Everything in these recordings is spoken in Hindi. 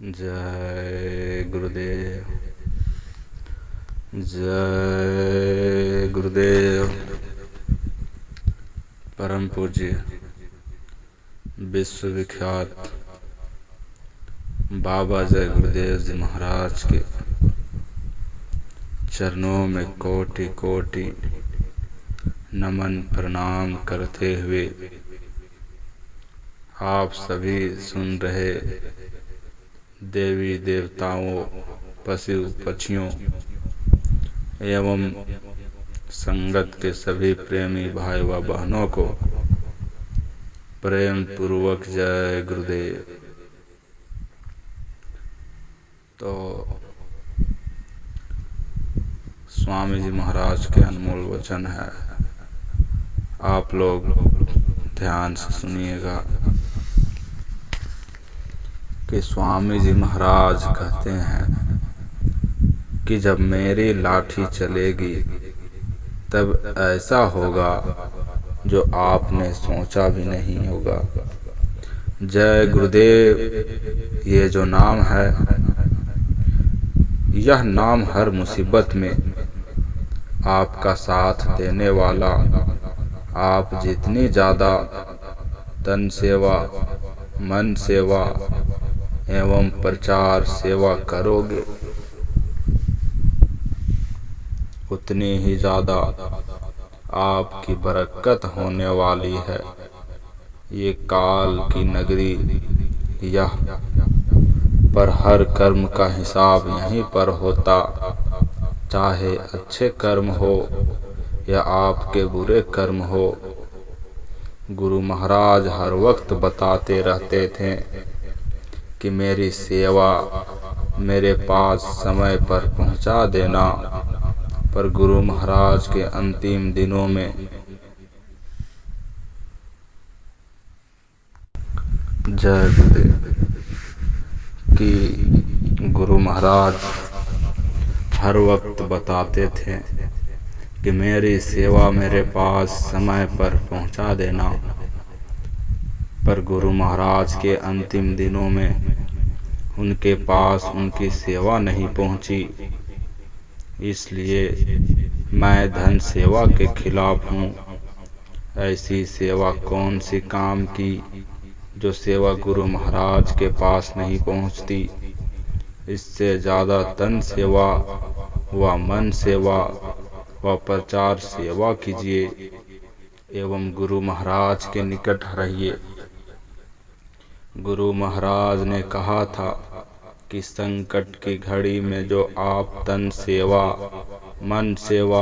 जय गुरुदेव। जय गुरुदेव। परम पूज्य विश्वविख्यात बाबा जय गुरुदेव जी महाराज के चरणों में कोटि कोटि नमन प्रणाम करते हुए आप सभी सुन रहे देवी देवताओं, पशु पक्षियों एवं संगत के सभी प्रेमी भाई व बहनों को प्रेम पूर्वक जय गुरुदेव। तो स्वामी जी महाराज के अनमोल वचन है, आप लोग ध्यान से सुनिएगा कि स्वामी जी महाराज कहते हैं कि जब मेरी लाठी चलेगी तब ऐसा होगा जो आपने सोचा भी नहीं होगा। जय गुरुदेव ये जो नाम है, यह नाम हर मुसीबत में आपका साथ देने वाला। आप जितनी ज्यादा तन सेवा, मन सेवा एवं प्रचार सेवा करोगे, उतनी ही ज्यादा आपकी बरकत होने वाली है। ये काल की नगरी, यह पर हर कर्म का हिसाब यहीं पर होता, चाहे अच्छे कर्म हो या आपके बुरे कर्म हो। गुरु महाराज हर वक्त बताते रहते थे कि मेरी सेवा मेरे पास समय पर पहुंचा देना। पर गुरु महाराज के अंतिम दिनों में जय गुरुदेव कि गुरु महाराज हर वक्त बताते थे कि मेरी सेवा मेरे पास समय पर पहुंचा देना। पर गुरु महाराज के अंतिम दिनों में उनके पास उनकी सेवा नहीं पहुंची। इसलिए मैं धन सेवा के खिलाफ हूँ। ऐसी सेवा कौन सी काम की जो सेवा गुरु महाराज के पास नहीं पहुंचती। इससे ज्यादा तन सेवा व मन सेवा व प्रचार सेवा कीजिए एवं गुरु महाराज के निकट रहिए। गुरु महाराज ने कहा था कि संकट की घड़ी में जो आप तन सेवा, मन सेवा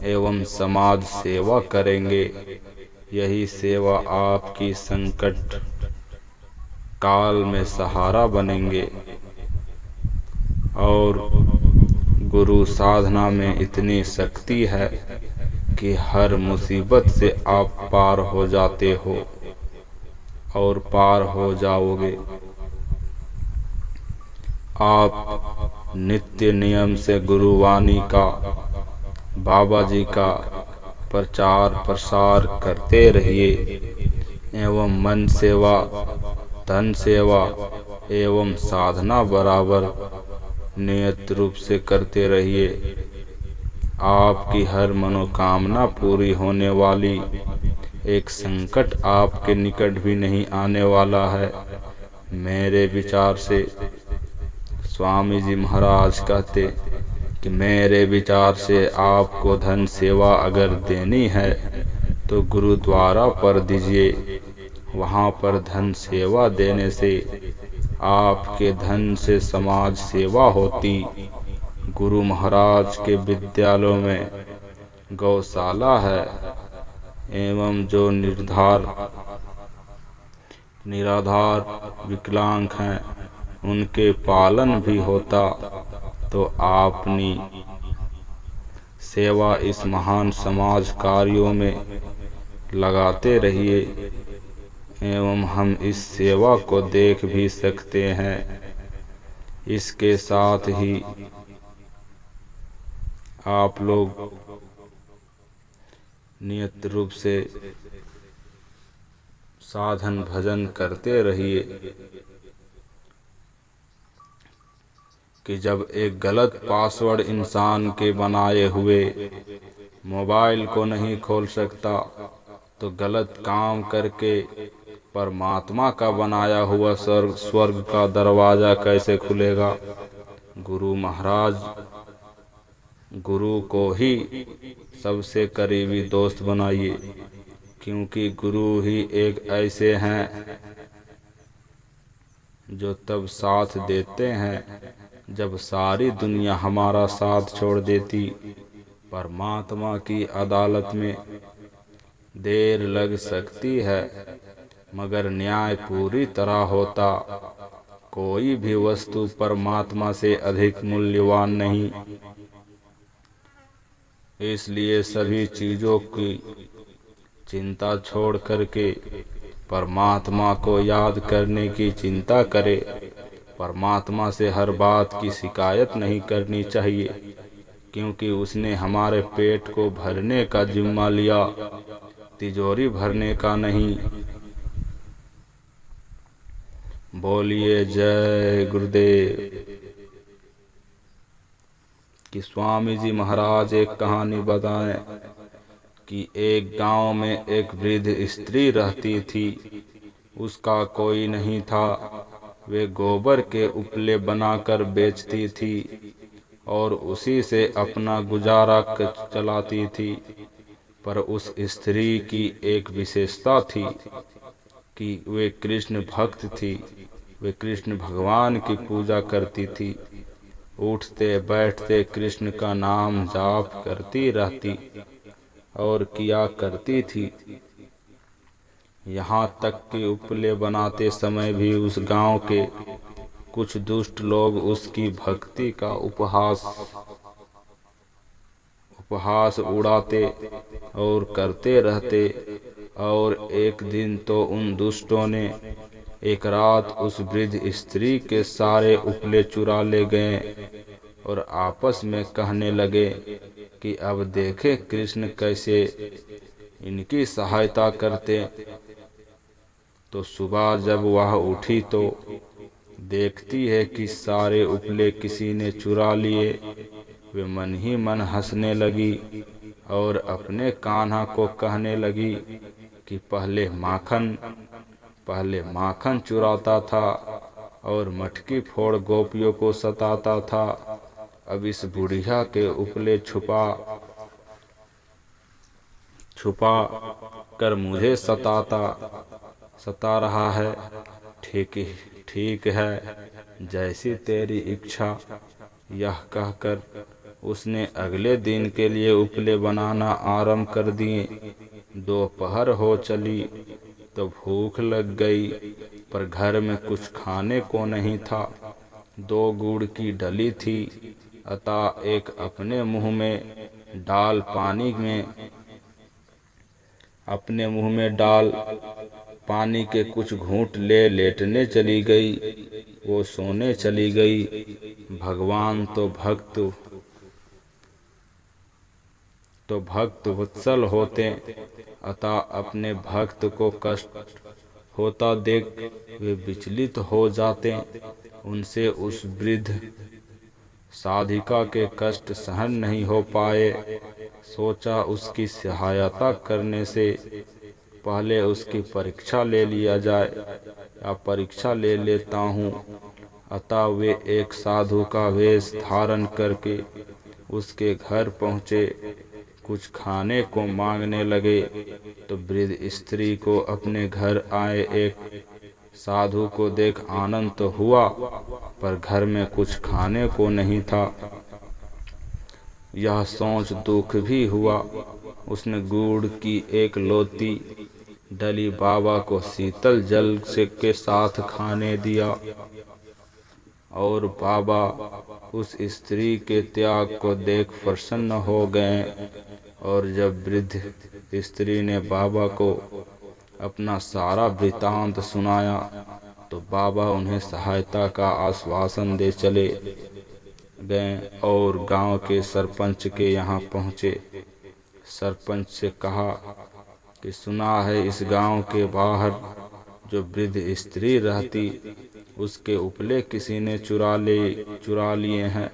एवं समाज सेवा करेंगे, यही सेवा आपकी संकट काल में सहारा बनेंगे। और गुरु साधना में इतनी शक्ति है कि हर मुसीबत से आप पार हो जाते हो और पार हो जाओगे। आप नित्य नियम से गुरुवाणी का, बाबा जी का प्रचार प्रसार करते रहिए एवं मन सेवा, धन सेवा एवं साधना बराबर नियत रूप से करते रहिए। आपकी हर मनोकामना पूरी होने वाली। एक संकट आपके निकट भी नहीं आने वाला है। मेरे विचार से स्वामी जी महाराज कहते कि मेरे विचार से आपको धन सेवा अगर देनी है तो गुरुद्वारा पर दीजिए। वहां पर धन सेवा देने से आपके धन से समाज सेवा होती। गुरु महाराज के विद्यालयों में गौशाला है एवं जो निराधार विकलांग हैं उनके पालन भी होता। तो आपनी सेवा इस महान समाज कार्यों में लगाते रहिए एवं हम इस सेवा को देख भी सकते हैं। इसके साथ ही आप लोग नियत रूप से साधन भजन करते रहिए। कि जब एक गलत पासवर्ड इंसान के बनाए हुए मोबाइल को नहीं खोल सकता तो गलत काम करके परमात्मा का बनाया हुआ स्वर्ग का दरवाजा कैसे खुलेगा। गुरु महाराज, गुरु को ही सबसे करीबी दोस्त बनाइए, क्योंकि गुरु ही एक ऐसे हैं जो तब साथ देते हैं जब सारी दुनिया हमारा साथ छोड़ देती। परमात्मा की अदालत में देर लग सकती है, मगर न्याय पूरी तरह होता। कोई भी वस्तु परमात्मा से अधिक मूल्यवान नहीं। इसलिए सभी चीजों की चिंता छोड़ करके परमात्मा को याद करने की चिंता करे। परमात्मा से हर बात की शिकायत नहीं करनी चाहिए, क्योंकि उसने हमारे पेट को भरने का जिम्मा लिया, तिजोरी भरने का नहीं। बोलिए जय गुरुदेव। कि स्वामी जी महाराज एक कहानी बताएं कि एक गांव में एक वृद्ध स्त्री रहती थी। उसका कोई नहीं था। वे गोबर के उपले बनाकर बेचती थी और उसी से अपना गुजारा चलाती थी। पर उस स्त्री की एक विशेषता थी कि वे कृष्ण भक्त थी। वे कृष्ण भगवान की पूजा करती थी। उठते बैठते कृष्ण का नाम जाप करती रहती और किया करती थी। यहाँ तक कि उपले बनाते समय भी उस गांव के कुछ दुष्ट लोग उसकी भक्ति का उपहास उड़ाते और करते रहते। और एक दिन तो उन दुष्टों ने एक रात उस वृद्ध स्त्री के सारे उपले चुरा ले गए और आपस में कहने लगे कि अब देखें कृष्ण कैसे इनकी सहायता करते। तो सुबह जब वह उठी तो देखती है कि सारे उपले किसी ने चुरा लिए। वे मन ही मन हंसने लगी और अपने कान्हा को कहने लगी कि पहले माखन चुराता था और मटकी फोड़ गोपियों को सताता था, अब इस बुढ़िया के उपले छुपा कर मुझे सता रहा है। ठीक है, जैसी तेरी इच्छा। यह कहकर उसने अगले दिन के लिए उपले बनाना आरंभ कर दिए। दोपहर हो चली तो भूख लग गई, पर घर में कुछ खाने को नहीं था। 2 गुड़ की डली थी, अतः एक अपने मुंह में डाल पानी के कुछ घूंट ले लेटने चली गई। वो सोने चली गई। भगवान तो भक्त वत्सल होते, अतः अपने भक्त को कष्ट होता देख वे विचलित हो जाते। उनसे उस वृद्ध साधिका के कष्ट सहन नहीं हो पाए। सोचा उसकी सहायता करने से पहले उसकी परीक्षा ले लिया जाए, या परीक्षा ले लेता हूँ। अतः वे एक साधु का वेश धारण करके उसके घर पहुँचे। कुछ खाने को मांगने लगे तो वृद्ध स्त्री को अपने घर आए एक साधु को देख आनंद तो हुआ, पर घर में कुछ खाने को नहीं था। यह सोच दुख भी हुआ। उसने गुड़ की एक लोटी डली बाबा को शीतल जल के साथ खाने दिया और बाबा उस स्त्री के त्याग को देख प्रसन्न हो गए। और जब वृद्ध स्त्री ने बाबा को अपना सारा वृतांत सुनाया तो बाबा उन्हें सहायता का आश्वासन दे चले गए और गांव के सरपंच के यहाँ पहुँचे। सरपंच से कहा कि सुना है इस गांव के बाहर जो वृद्ध स्त्री रहती उसके उपले किसी ने चुरा लिए हैं।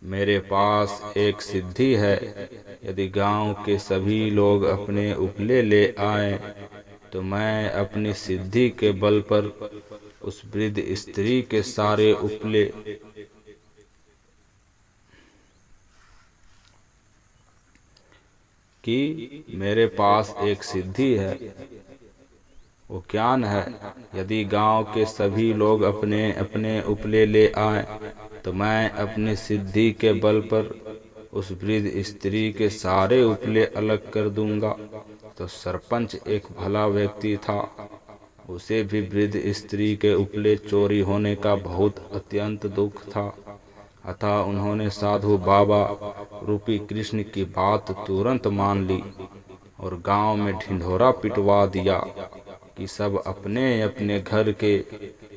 मेरे पास एक सिद्धि है, यदि गांव के सभी लोग अपने उपले ले आए तो मैं अपनी सिद्धि के बल पर उस वृद्ध स्त्री के सारे उपले कि मेरे पास एक सिद्धि है। वो ज्ञान है, यदि गांव के सभी लोग अपने अपने उपले ले आए तो मैं अपनी सिद्धि के बल पर उस वृद्ध स्त्री के सारे उपले अलग कर दूंगा। तो सरपंच एक भला व्यक्ति था, उसे भी वृद्ध स्त्री के उपले चोरी होने का बहुत अत्यंत दुख था। अतः उन्होंने साधु बाबा रूपी कृष्ण की बात तुरंत मान ली और गांव में ढिंढोरा पिटवा दिया कि सब अपने अपने घर के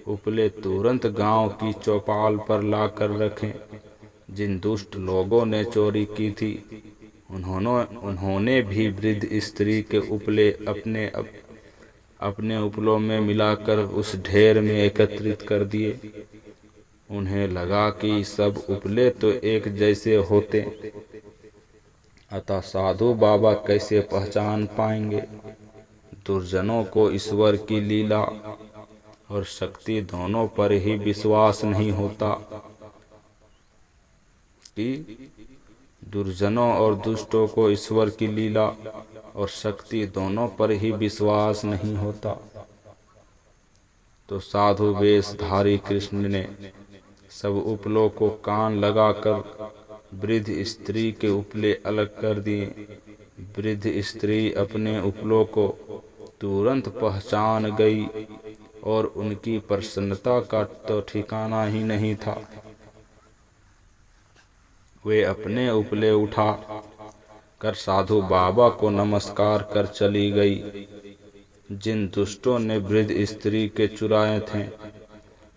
उपले तुरंत गांव की चौपाल पर लाकर रखें। जिन दुष्ट लोगों ने चोरी की थी उन्होंने भी वृद्ध स्त्री के उपले अपने उपलों में मिलाकर उस ढेर में एकत्रित कर दिए। उन्हें लगा कि सब उपले तो एक जैसे होते, अतः साधु बाबा कैसे पहचान पाएंगे। दुर्जनों को ईश्वर की लीला और शक्ति दोनों पर ही विश्वास नहीं होता कि दुर्जनों और दुष्टों को ईश्वर की लीला और शक्ति दोनों पर ही विश्वास नहीं होता। तो साधु वेशधारी कृष्ण ने सब उपलों को कान लगाकर वृद्ध स्त्री के उपले अलग कर दिए। वृद्ध स्त्री अपने उपलों को तुरंत पहचान गई और उनकी प्रसन्नता का तो ठिकाना ही नहीं था। वे अपने उपले उठा कर साधु बाबा को नमस्कार कर चली गई। जिन दुष्टों ने वृद्ध स्त्री के चुराए थे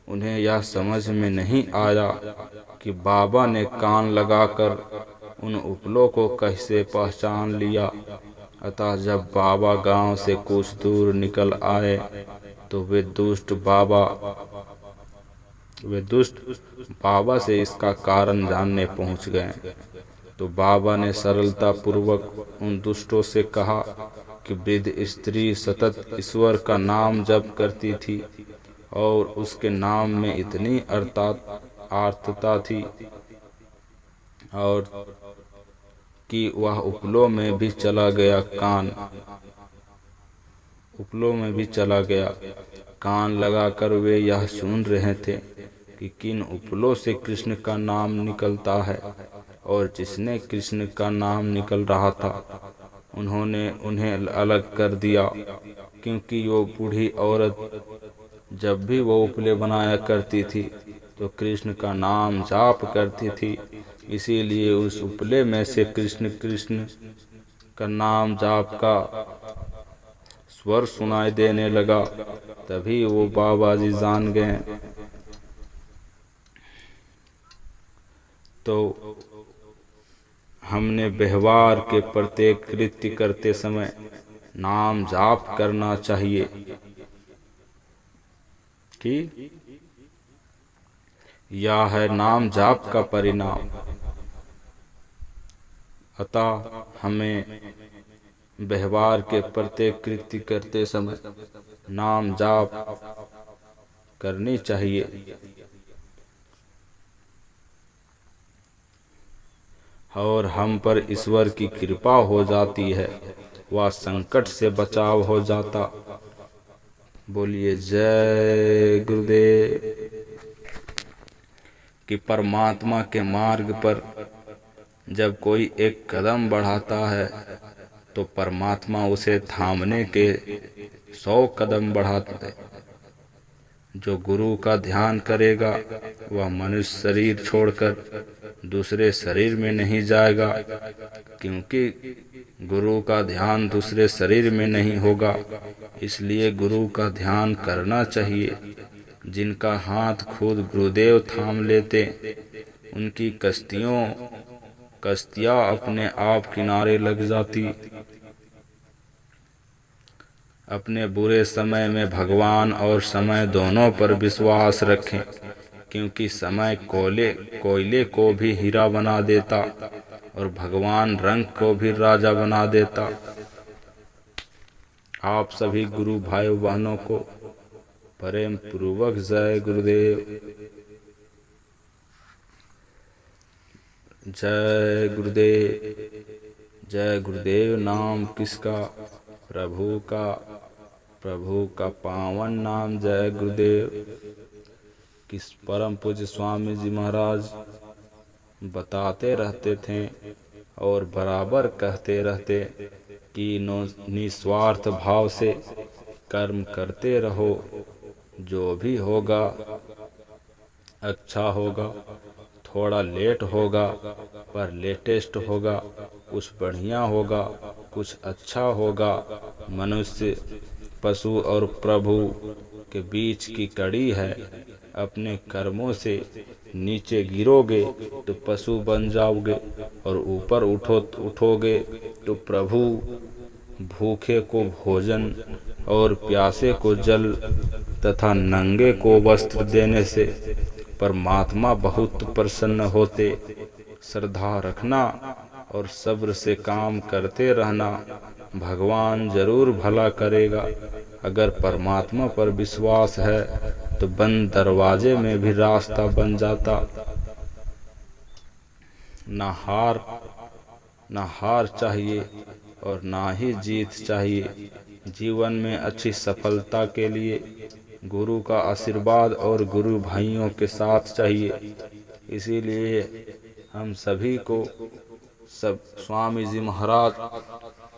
उन्हें यह समझ में नहीं आया कि बाबा ने कान लगाकर उन उपलों को कैसे पहचान लिया। अतः जब बाबा गांव से कुछ दूर निकल आए तो वे दुष्ट बाबा से इसका कारण जानने पहुंच गए। तो बाबा ने सरलता पूर्वक उन दुष्टों से कहा कि वृद्ध स्त्री सतत ईश्वर का नाम जप करती थी और उसके नाम में इतनी आर्तता थी और कि वह उपलों में भी चला गया। कान लगाकर वे यह सुन रहे थे कि किन उपलों से कृष्ण का नाम निकलता है, और जिसने कृष्ण का नाम निकल रहा था उन्होंने उन्हें अलग कर दिया, क्योंकि वो बूढ़ी औरत जब भी वो उपले बनाया करती थी तो कृष्ण का नाम जाप करती थी। इसीलिए उस उपले में से कृष्ण कृष्ण का नाम जाप का स्वर सुनाई देने लगा। तभी वो बाबा जी जान गए। तो हमने व्यवहार के प्रत्येक कृत्य करते समय नाम जाप करना चाहिए कि यह है नाम जाप का परिणाम। अतः हमें व्यवहार के प्रत्येक कृत्य करते समय नाम जाप करनी चाहिए और हम पर ईश्वर की कृपा हो जाती है, वह संकट से बचाव हो जाता। बोलिए जय गुरुदेव। कि परमात्मा के मार्ग पर जब कोई एक कदम बढ़ाता है तो परमात्मा उसे थामने के 100 कदम बढ़ाता है। जो गुरु का ध्यान करेगा वह मनुष्य शरीर छोड़कर दूसरे शरीर में नहीं जाएगा, क्योंकि गुरु का ध्यान दूसरे शरीर में नहीं होगा। इसलिए गुरु का ध्यान करना चाहिए। जिनका हाथ खुद गुरुदेव थाम लेते उनकी कश्तियां अपने आप किनारे लग जाती। अपने बुरे समय में भगवान और समय दोनों पर विश्वास रखें, क्योंकि समय कोयले को भी हीरा बना देता और भगवान रंग को भी राजा बना देता। आप सभी गुरु भाई बहनों को प्रेम पूर्वक जय गुरुदेव। जय गुरुदेव। जय गुरुदेव नाम किसका? प्रभु का। प्रभु का पावन नाम जय गुरुदेव। किस परम पूज्य स्वामी जी महाराज बताते रहते थे और बराबर कहते रहते कि निस्वार्थ भाव से कर्म करते रहो, जो भी होगा अच्छा होगा, थोड़ा लेट होगा पर लेटेस्ट होगा, कुछ बढ़िया होगा, कुछ अच्छा होगा। मनुष्य पशु और प्रभु के बीच की कड़ी है। अपने कर्मों से नीचे गिरोगे तो पशु बन जाओगे और ऊपर उठोगे तो प्रभु। भूखे को भोजन और प्यासे को जल तथा नंगे को वस्त्र देने से परमात्मा बहुत प्रसन्न होते। श्रद्धा रखना और सब्र से काम करते रहना, भगवान जरूर भला करेगा। अगर परमात्मा पर विश्वास है तो बंद दरवाजे में भी रास्ता बन जाता। ना हार चाहिए और ना ही जीत चाहिए। जीवन में अच्छी सफलता के लिए गुरु का आशीर्वाद और गुरु भाइयों के साथ चाहिए। इसीलिए हम सभी को सब स्वामी जी महाराज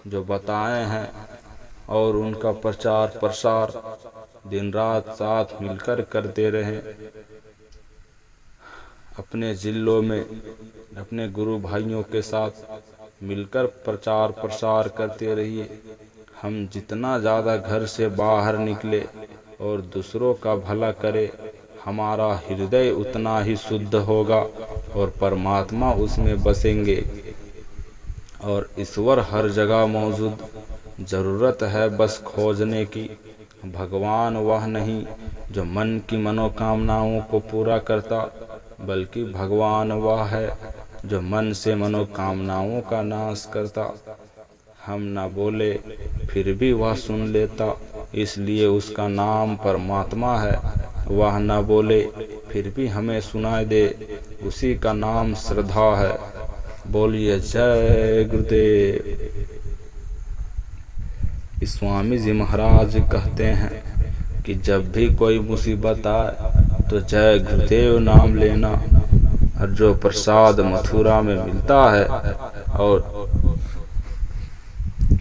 जो बताए हैं और उनका प्रचार प्रसार दिन रात साथ मिलकर करते रहे। अपने जिलों में अपने गुरु भाइयों के साथ मिलकर प्रचार प्रसार करते रहिए। हम जितना ज़्यादा घर से बाहर निकले और दूसरों का भला करे, हमारा हृदय उतना ही शुद्ध होगा और परमात्मा उसमें बसेंगे। और ईश्वर हर जगह मौजूद, जरूरत है बस खोजने की। भगवान वह नहीं जो मन की मनोकामनाओं को पूरा करता, बल्कि भगवान वह है जो मन से मनोकामनाओं का नाश करता। हम न बोले फिर भी वह सुन लेता, इसलिए उसका नाम परमात्मा है। वह न बोले फिर भी हमें सुनाई दे, उसी का नाम श्रद्धा है। बोलिए जय गुरुदेव। स्वामी जी महाराज कहते हैं कि जब भी कोई मुसीबत आए तो जय गुरुदेव नाम लेना। और जो प्रसाद मथुरा में मिलता है और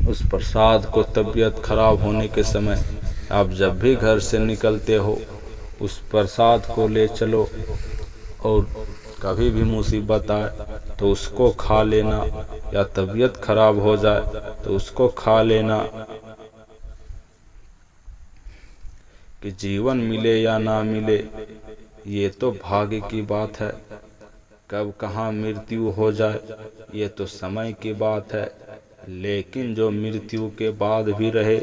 उस प्रसाद को तबीयत खराब होने के समय आप जब भी घर से निकलते हो उस प्रसाद को ले चलो, और कभी भी मुसीबत आए तो उसको खा लेना, या तबीयत खराब हो जाए तो उसको खा लेना। कि जीवन मिले या ना मिले ये तो भाग्य की बात है। कब कहाँ मृत्यु हो जाए ये तो समय की बात है। लेकिन जो मृत्यु के बाद भी रहे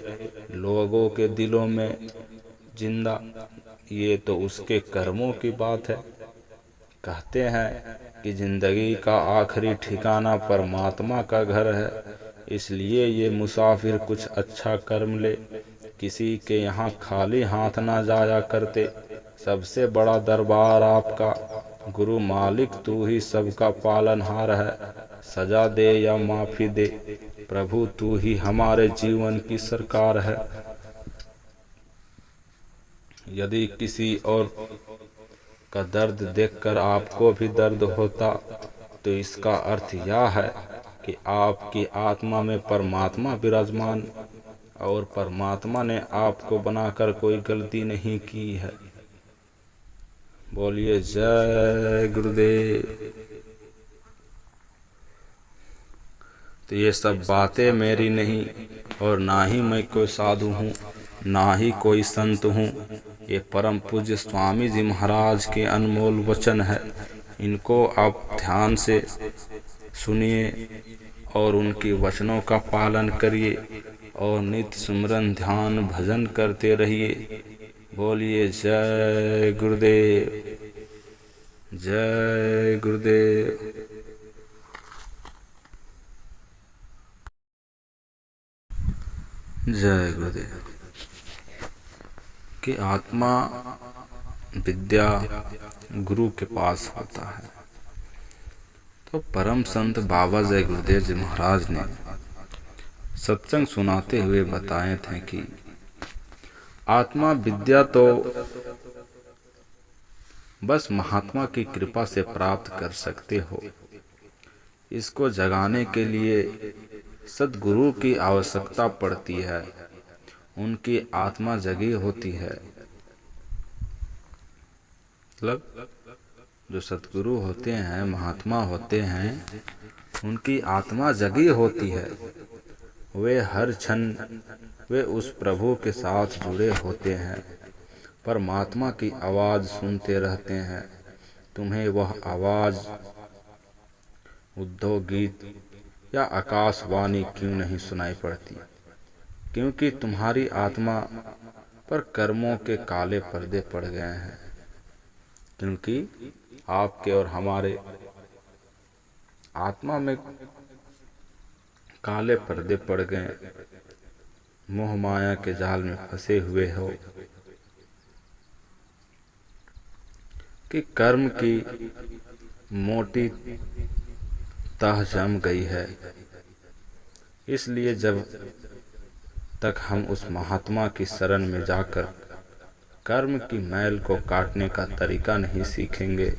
लोगों के दिलों में जिंदा, ये तो उसके कर्मों की बात है। कहते हैं कि जिंदगी का आखिरी ठिकाना परमात्मा का घर है, इसलिए ये मुसाफिर कुछ अच्छा कर्म ले, किसी के यहाँ खाली हाथ ना जाया करते। सबसे बड़ा दरबार आपका, गुरु मालिक तू ही सबका पालनहार है। सजा दे या माफी दे, प्रभु तू ही हमारे जीवन की सरकार है। यदि किसी और का दर्द देखकर आपको भी दर्द होता तो इसका अर्थ यह है कि आपकी आत्मा में परमात्मा विराजमान, और परमात्मा ने आपको बनाकर कोई गलती नहीं की है। बोलिए जय गुरुदेव। तो ये सब बातें मेरी नहीं, और ना ही मैं कोई साधु हूँ, ना ही कोई संत हूँ। ये परम पूज्य स्वामी जी महाराज के अनमोल वचन है। इनको आप ध्यान से सुनिए और उनके वचनों का पालन करिए और नित्य सुमरन ध्यान भजन करते रहिए। बोलिए जय गुरुदेव, जय गुरुदेव। जय गुरुदेव। कि आत्मा विद्या गुरु के पास होता है। तो परम संत बाबा जय गुरुदेव जी महाराज ने सत्संग सुनाते हुए बताए थे कि आत्मा विद्या तो बस महात्मा की कृपा से प्राप्त कर सकते हो। इसको जगाने के लिए सद्गुरु की आवश्यकता पड़ती है। उनकी आत्मा जगी होती है। मतलब जो सद्गुरु होते हैं, महात्मा होते हैं, उनकी आत्मा जगी होती है। वे हर क्षण वे उस प्रभु के साथ जुड़े होते हैं। परमात्मा की आवाज सुनते रहते हैं। तुम्हें वह आवाज उद्धव गीत या आकाशवाणी क्यों नहीं सुनाई पड़ती? क्योंकि तुम्हारी आत्मा पर कर्मों के काले पर्दे पड़ गए हैं। क्योंकि आपके और हमारे आत्मा में काले पर्दे पड़ गए, मोह माया के जाल में फंसे हुए हो कि कर्म की मोटी तह जम गई है। इसलिए जब तक हम उस महात्मा की शरण में जाकर कर्म की मैल को काटने का तरीका नहीं सीखेंगे,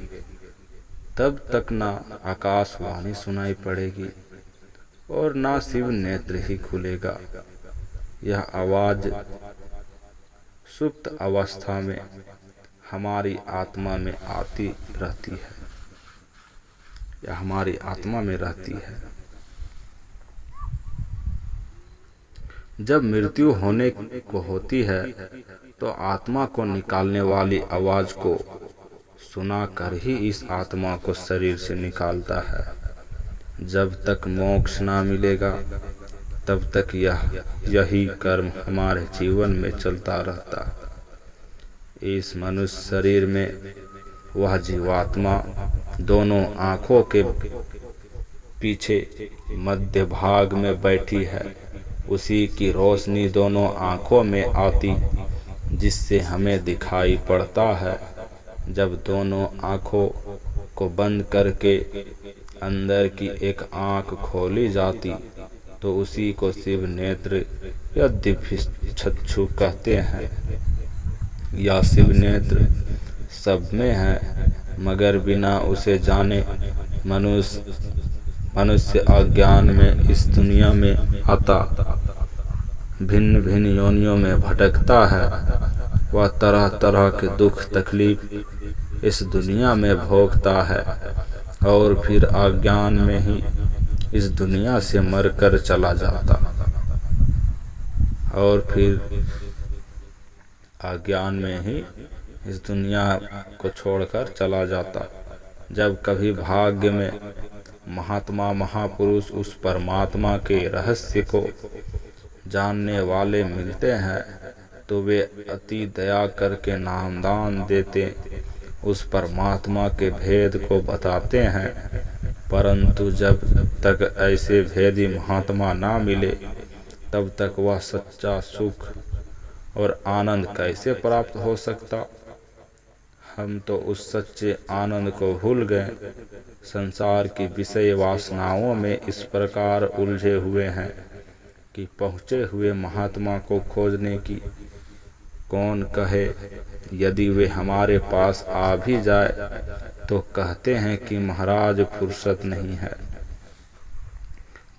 तब तक ना आकाशवाणी सुनाई पड़ेगी और ना शिव नेत्र ही खुलेगा। यह आवाज सुप्त अवस्था में हमारी आत्मा में आती रहती है, या हमारी आत्मा में रहती है। जब मृत्यु होने को होती है तो आत्मा को निकालने वाली आवाज को सुनाकर ही इस आत्मा को शरीर से निकालता है। जब तक मोक्ष ना मिलेगा तब तक यही कर्म हमारे जीवन में चलता रहता है। इस मनुष्य शरीर में वह जीवात्मा दोनों आंखों के पीछे मध्य भाग में बैठी है। उसी की रोशनी दोनों आंखों में आती, जिससे हमें दिखाई पड़ता है। जब दोनों आंखों को बंद करके अंदर की एक आंख खोली जाती तो उसी को शिव नेत्र या दिव्य चक्षु कहते हैं। या शिव नेत्र सब में है, मगर बिना उसे जाने मनुष्य अज्ञान में इस दुनिया में आता भिन्न भिन्न योनियों में भटकता है। वह तरह तरह के दुख तकलीफ इस दुनिया में भोगता है और फिर अज्ञान में ही इस दुनिया से मरकर चला जाता, और फिर अज्ञान में ही इस दुनिया को छोड़कर चला जाता। जब कभी भाग्य में महात्मा महापुरुष उस परमात्मा के रहस्य को जानने वाले मिलते हैं तो वे अति दया करके नामदान देते, उस परमात्मा के भेद को बताते हैं। परंतु जब तक ऐसे भेदी महात्मा ना मिले तब तक वह सच्चा सुख और आनंद कैसे प्राप्त हो सकता? हम तो उस सच्चे आनंद को भूल गए। संसार की विषय वासनाओं में इस प्रकार उलझे हुए हैं कि पहुँचे हुए महात्मा को खोजने की कौन कहे। यदि वे हमारे पास आ भी जाए तो कहते हैं कि महाराज फुर्सत नहीं है।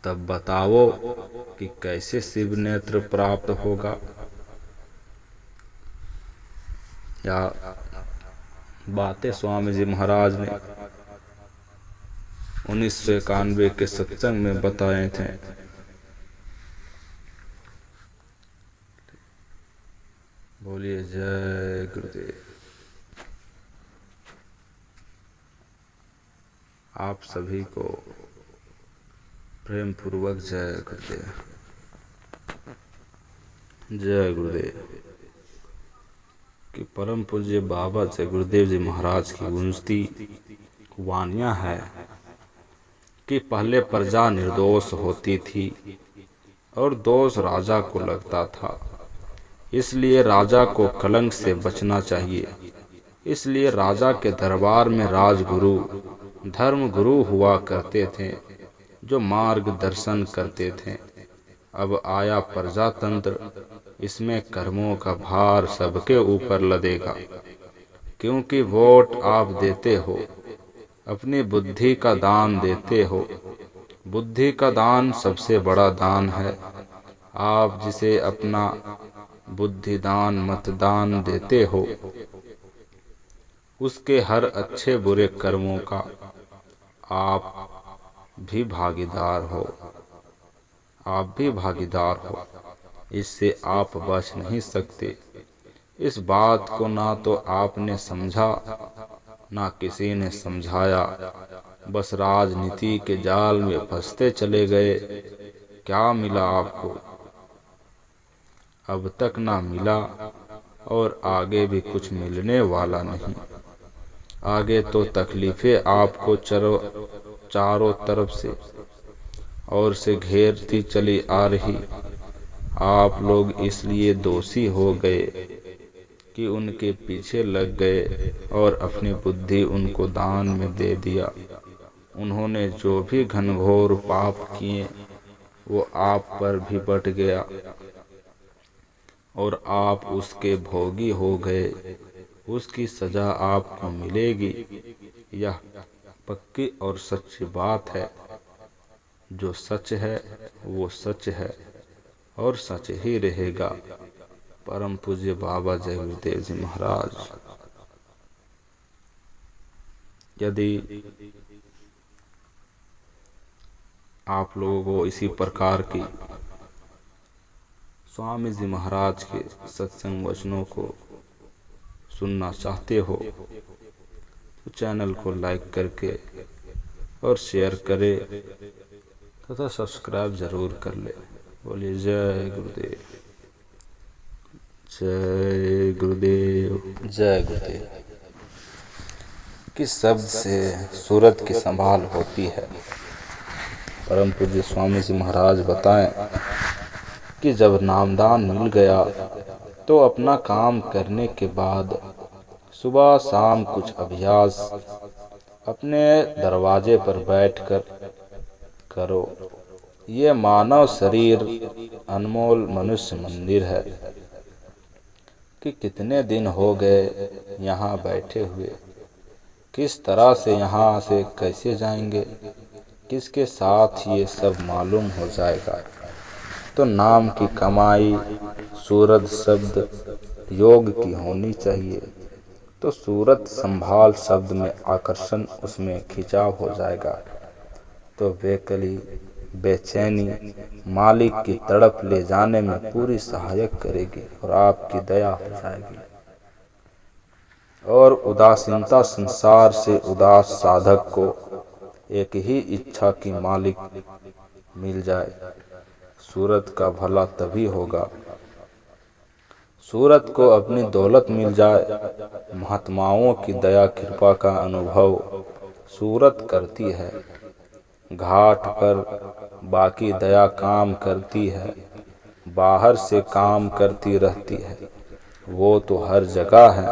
तब बताओ कि कैसे शिव नेत्र प्राप्त होगा? या बातें स्वामी जी महाराज ने 1991 के सत्संग में बताए थे। बोलिए जय गुरुदेव। आप सभी को प्रेम पूर्वक जय गुरुदेव। जय गुरुदेव। कि परम पूज्य बाबा जय गुरुदेव जी महाराज की गूंजती वाणियां है कि पहले प्रजा निर्दोष होती थी और दोष राजा को लगता था, इसलिए राजा को कलंक से बचना चाहिए। इसलिए राजा के दरबार में राजगुरु धर्म गुरु हुआ करते थे जो मार्गदर्शन करते थे। अब आया प्रजातंत्र, इसमें कर्मों का भार सबके ऊपर लदेगा, क्योंकि वोट आप देते हो, अपनी बुद्धि का दान देते हो। बुद्धि का दान सबसे बड़ा दान है। आप जिसे अपना बुद्धिदान मतदान देते हो, उसके हर अच्छे बुरे कर्मों का आप भी भागीदार हो। आप भी भागीदार हो, इससे आप बच नहीं सकते। इस बात को ना तो आपने समझा, ना किसी ने समझाया, बस राजनीति के जाल में फंसते चले गए। क्या मिला आपको? अब तक ना मिला और आगे भी कुछ मिलने वाला नहीं। आगे तो तकलीफें आपको चारों तरफ से और से घेरती चली आ रही। आप लोग इसलिए दोषी हो गए कि उनके पीछे लग गए और अपनी बुद्धि उनको दान में दे दिया। उन्होंने जो भी घनघोर पाप किए वो आप पर भी बट गया और आप उसके भोगी हो गए। उसकी सजा आपको मिलेगी। यह पक्की और सच्ची बात है। जो सच है वो सच है और सच ही रहेगा। परम पूज्य बाबा जय गुरुदेव जी महाराज। यदि आप लोगों को इसी प्रकार की स्वामी जी महाराज के सत्संग वचनों को सुनना चाहते हो तो चैनल को लाइक करके और शेयर करें तथा सब्सक्राइब जरूर कर ले। बोलिए जय गुरुदेव, जय गुरुदेव, जय गुरुदेव। किस शब्द से सूरत की संभाल होती है? परम पूज्य स्वामी जी महाराज बताएं कि जब नामदान मिल गया तो अपना काम करने के बाद सुबह शाम कुछ अभ्यास अपने दरवाजे पर बैठकर करो। ये मानव शरीर अनमोल मनुष्य मंदिर है कि कितने दिन हो गए यहाँ बैठे हुए, किस तरह से यहाँ से कैसे जाएंगे, किसके साथ ये सब मालूम हो जाएगा। तो नाम की कमाई सूरत शब्द योग की होनी चाहिए। तो सूरत संभाल शब्द में आकर्षण, उसमें खिंचाव हो जाएगा। तो बेकली बेचैनी मालिक की तड़प ले जाने में पूरी सहायक करेगी और आपकी दया हो जाएगी। और उदासीनता संसार से उदास साधक को एक ही इच्छा की मालिक मिल जाए, सूरत का भला तभी होगा। सूरत को अपनी दौलत मिल जाए, महात्माओं की दया कृपा का अनुभव सूरत करती है। घाट पर बाकी दया काम करती है, बाहर से काम करती रहती है। वो तो हर जगह है,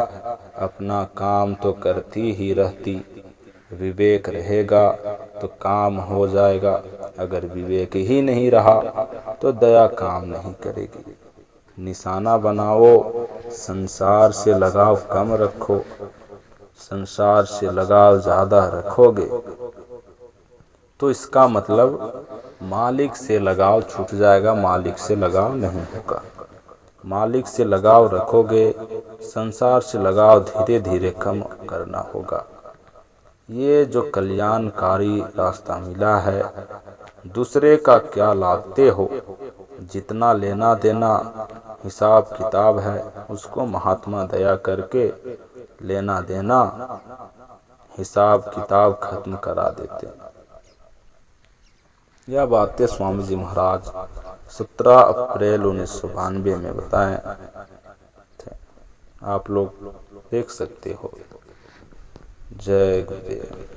अपना काम तो करती ही रहती। विवेक रहेगा तो काम हो जाएगा, अगर विवेक ही नहीं रहा तो दया काम नहीं करेगी। निशाना बनाओ, संसार से लगाव कम रखो। संसार से लगाव ज्यादा रखोगे तो इसका मतलब मालिक से लगाव छूट जाएगा, मालिक से लगाव नहीं होगा। मालिक से लगाव रखोगे, संसार से लगाव धीरे धीरे कम करना होगा। ये जो कल्याणकारी रास्ता मिला है, दूसरे का क्या लाते हो, जितना लेना देना हिसाब किताब है उसको महात्मा दया करके लेना देना हिसाब किताब खत्म करा देते। यह बातें स्वामी जी महाराज 17 अप्रैल 1992 में बताए थे। आप लोग देख सकते हो। जय गुरुदेव।